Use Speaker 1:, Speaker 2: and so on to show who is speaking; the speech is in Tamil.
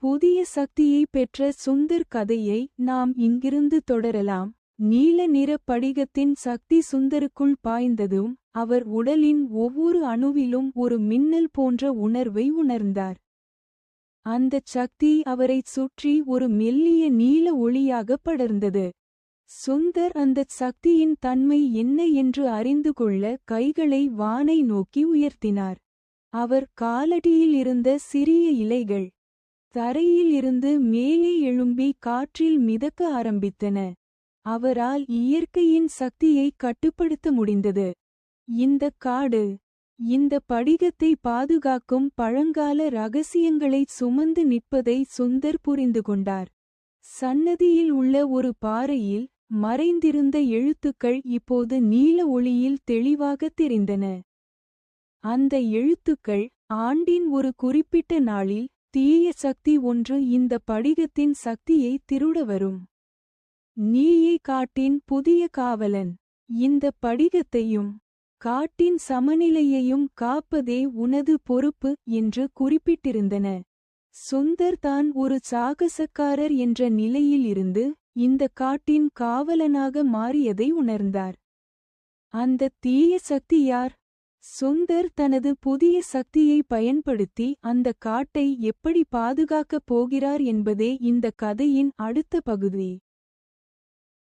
Speaker 1: புதிய சக்தியை பெற்ற சுந்தர் கதையை நாம் இங்கிருந்து தொடரலாம். நீல நிற படிகத்தின் சக்தி சுந்தருக்குள் பாய்ந்ததும் அவர் உடலின் ஒவ்வொரு அணுவிலும் ஒரு மின்னல் போன்ற உணர்வை உணர்ந்தார். அந்தச் சக்தி அவரைச் சுற்றி ஒரு மெல்லிய நீல ஒளியாக படர்ந்தது. சுந்தர் அந்தச் சக்தியின் தன்மை என்ன என்று அறிந்து கொள்ள கைகளை வானை நோக்கி உயர்த்தினார். அவர் காலடியில் இருந்த சிறிய இலைகள் தரையில் இருந்து மேலே எழும்பி காற்றில் மிதக்க ஆரம்பித்தன. அவரால் இயற்கையின் சக்தியை கட்டுப்படுத்த முடிந்தது. இந்தக் காடு இந்த படிகத்தை பாதுகாக்கும் பழங்கால ரகசியங்களைச் சுமந்து நிற்பதை சுந்தர் புரிந்து கொண்டார். சன்னதியில் உள்ள ஒரு பாறையில் மறைந்திருந்த எழுத்துக்கள் இப்போது நீல ஒளியில் தெளிவாகத் தெரிந்தன. அந்த எழுத்துக்கள் ஆண்டின் ஒரு குறிப்பிட்ட நாளில் தீய சக்தி ஒன்று இந்த படிகத்தின் சக்தியை திருட வரும். நீயே காட்டின் புதிய காவலன். இந்த படிகத்தையும் காட்டின் சமநிலையையும் காப்பதே உனது பொறுப்பு என்று குறிப்பிட்டிருந்தன. சுந்தர் தான் ஒரு சாகசக்காரர் என்ற நிலையில் இருந்து இந்த காட்டின் காவலனாக மாறியதை உணர்ந்தார். அந்த தீய சக்தி யார்? சுந்தர் தனது புதிய சக்தியை பயன்படுத்தி அந்த காட்டை எப்படி பாதுகாக்கப் போகிறார் என்பதே இந்த கதையின் அடுத்த பகுதி.